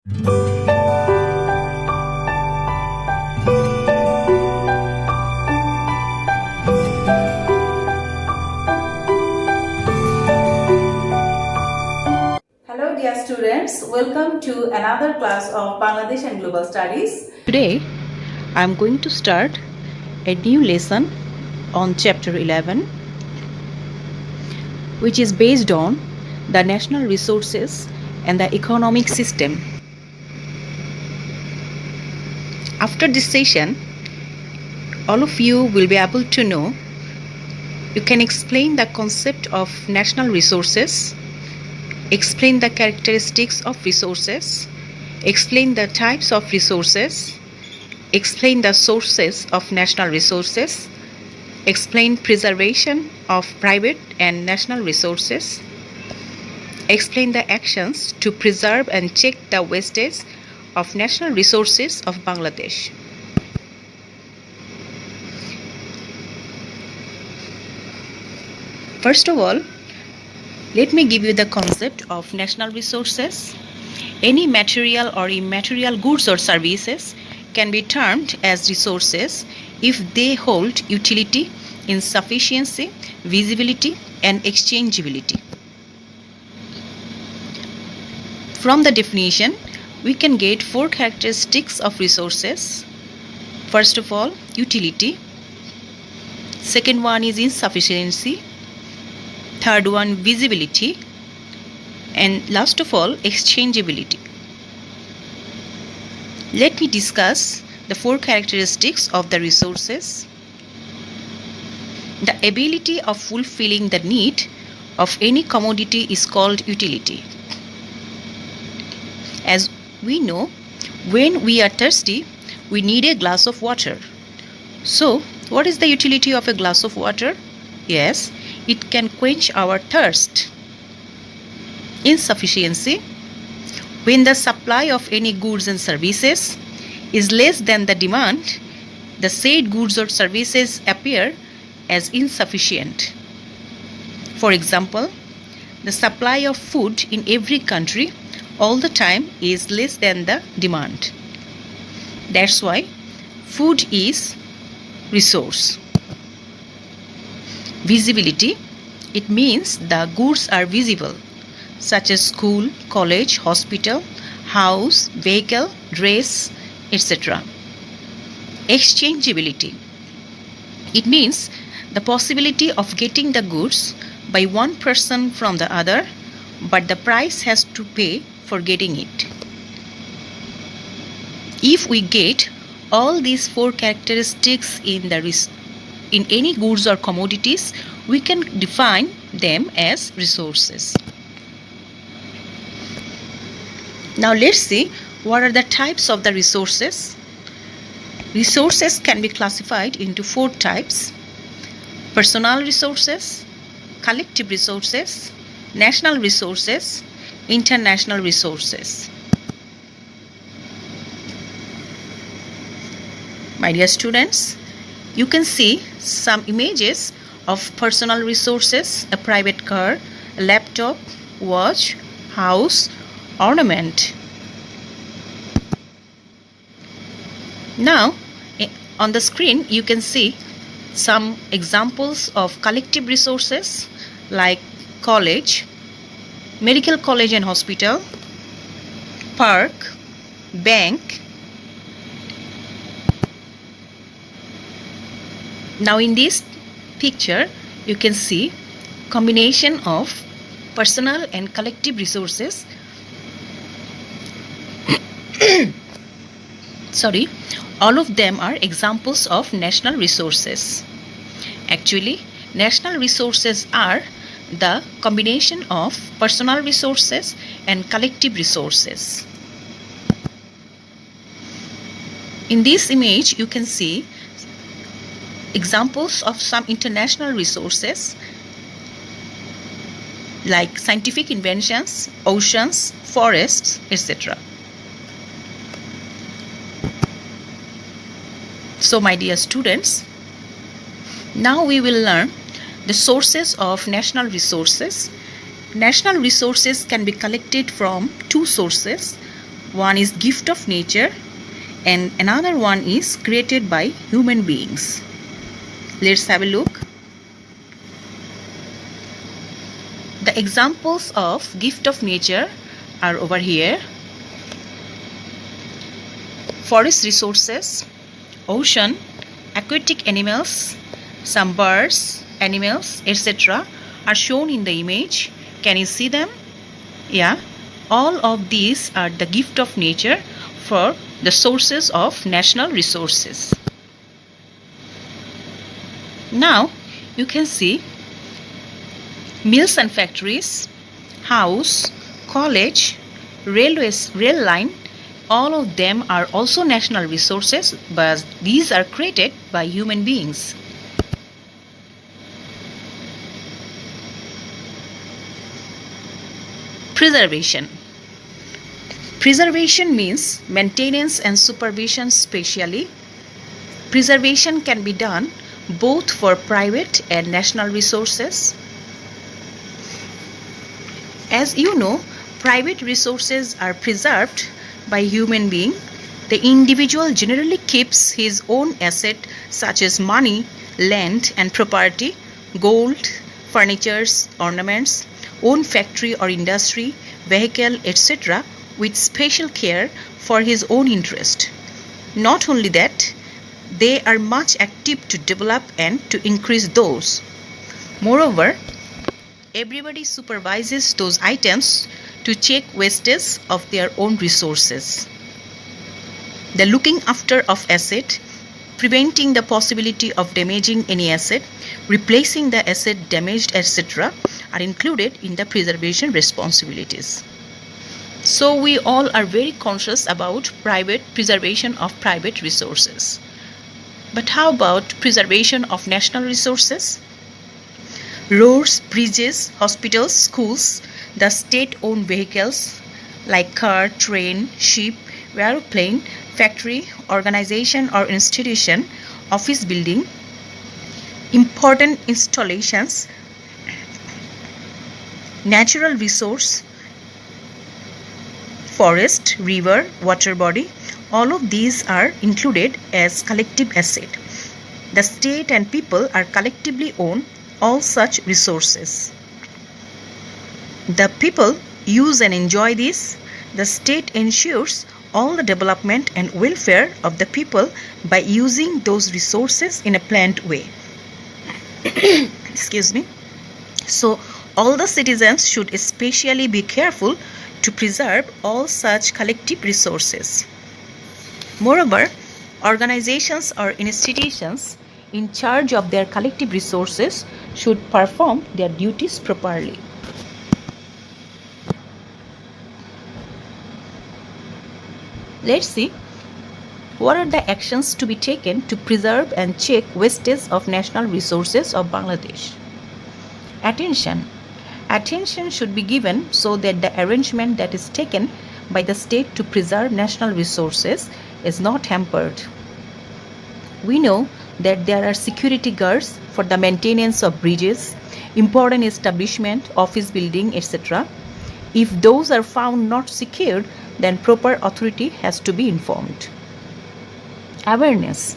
Hello dear students, welcome to another class of Bangladesh and Global Studies. Today I am going to start a new lesson on chapter 11, which is based on the national resources and the economic system. After this session, all of you will be able to know you can explain the concept of national resources, explain the characteristics of resources, explain the types of resources, explain the sources of national resources, explain preservation of private and national resources, explain the actions to preserve and check the wastage of national resources of Bangladesh. First of all, let me give you the concept of national resources. Any material or immaterial goods or services can be termed as resources if they hold utility, insufficiency, visibility, and exchangeability. From the definition, we can get four characteristics of resources. First of all, utility. Second one is insufficiency. Third one, visibility. And last of all, exchangeability. Let me discuss the four characteristics of the resources. The ability of fulfilling the need of any commodity is called utility. As we know, when we are thirsty, we need a glass of water. So, what is the utility of a glass of water? Yes, it can quench our thirst. Insufficiency. When the supply of any goods and services is less than the demand, the said goods or services appear as insufficient. For example, the supply of food in every country all the time is less than the demand. That's why food is resource. Visibility. It means the goods are visible, such as school, college, hospital, house, vehicle, dress, etc. Exchangeability. It means the possibility of getting the goods by one person from the other, but the price has to pay for getting it. If we get all these four characteristics in any goods or commodities, we can define them as resources. Now let's see what are the types of the resources. Resources can be classified into four types: personal resources, collective resources, national resources, international resources. My dear students, you can see some images of personal resources: a private car, a laptop, watch, house, ornament. Now, on the screen, you can see some examples of collective resources like college, medical college and hospital, park, bank. Now in this picture, you can see combination of personal and collective resources. Sorry, all of them are examples of national resources. Actually, national resources are the combination of personal resources and collective resources. In this image, you can see examples of some international resources like scientific inventions, oceans, forests, etc. So, my dear students, now we will learn the sources of national resources. National resources can be collected from two sources. one is gift of nature, and another one is created by human beings. Let's have a look. The examples of gift of nature are over here. Forest resources, ocean, aquatic animals, some birds, animals, etc. are shown in the image. Can you see them? Yeah, all of these are the gift of nature for the sources of national resources. Now you can see mills and factories, house, college, rail line, all of them are also national resources, but these are created by human beings. Preservation. Preservation means maintenance and supervision specially. Preservation can be done both for private and national resources. As you know, private resources are preserved by human being. The individual generally keeps his own asset such as money, land and property, gold, furniture, ornaments, own factory or industry, vehicle, etc. with special care for his own interest. Not only that, they are much active to develop and to increase those. Moreover, everybody supervises those items to check wastage of their own resources. The looking after of asset, preventing the possibility of damaging any asset, replacing the asset damaged, etc. are included in the preservation responsibilities. So we all are very conscious about preservation of private resources. But how about preservation of national resources? Roads, bridges, hospitals, schools, the state-owned vehicles like car, train, ship, aeroplane, factory, organization or institution, office building, important installations, natural resource, forest, river, water body, all of these are included as collective asset. The state and people are collectively own all such resources. The people use and enjoy this. The state ensures all the development and welfare of the people by using those resources in a planned way. Excuse me. So all the citizens should especially be careful to preserve all such collective resources. Moreover, organizations or institutions in charge of their collective resources should perform their duties properly. Let's see what are the actions to be taken to preserve and check wastage of national resources of Bangladesh. Attention. Attention should be given so that the arrangement that is taken by the state to preserve national resources is not hampered. We know that there are security guards for the maintenance of bridges, important establishment, office building, etc. If those are found not secured, then proper authority has to be informed. Awareness.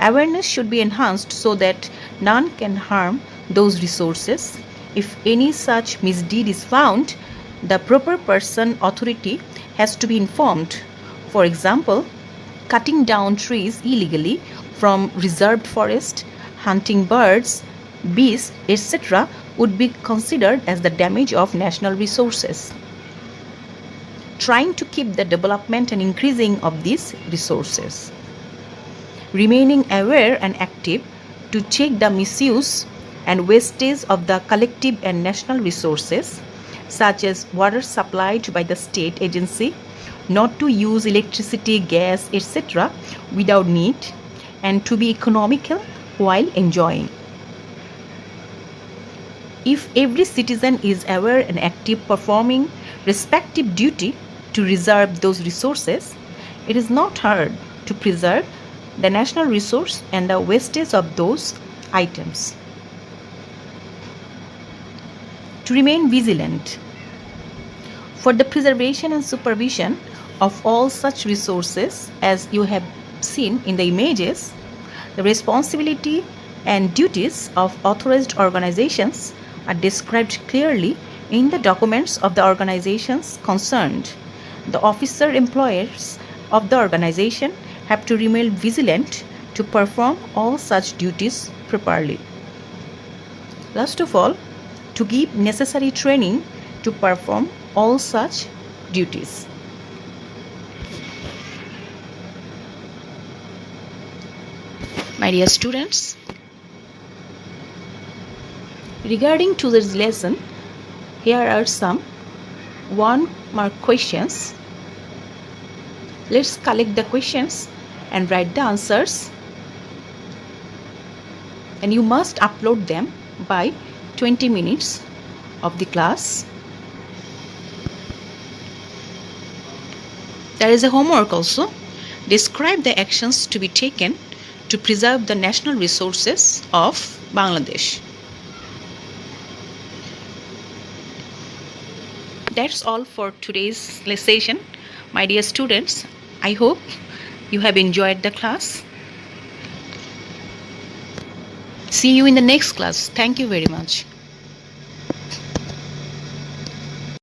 Awareness should be enhanced so that none can harm those resources. If any such misdeed is found, the proper person authority has to be informed. For example, cutting down trees illegally from reserved forest, hunting birds, bees, etc. would be considered as the damage of national resources. Trying to keep the development and increasing of these resources. Remaining aware and active to check the misuse and wastage of the collective and national resources, such as water supplied by the state agency, not to use electricity, gas, etc. without need, and to be economical while enjoying. If every citizen is aware and active performing respective duty to reserve those resources, it is not hard to preserve the national resource and the wastage of those items. To remain vigilant. For the preservation and supervision of all such resources as you have seen in the images, the responsibility and duties of authorized organizations are described clearly in the documents of the organizations concerned. The officer employers of the organization have to remain vigilant to perform all such duties properly. Last of all, to give necessary training to perform all such duties. My dear students, regarding to this lesson, here are some 1-mark questions. Let's collect the questions and write the answers, and you must upload them by 20 minutes of the class. There is a homework also. Describe the actions to be taken to preserve the national resources of Bangladesh. That's all for today's session. My dear students, I hope you have enjoyed the class. See you in the next class. Thank you very much.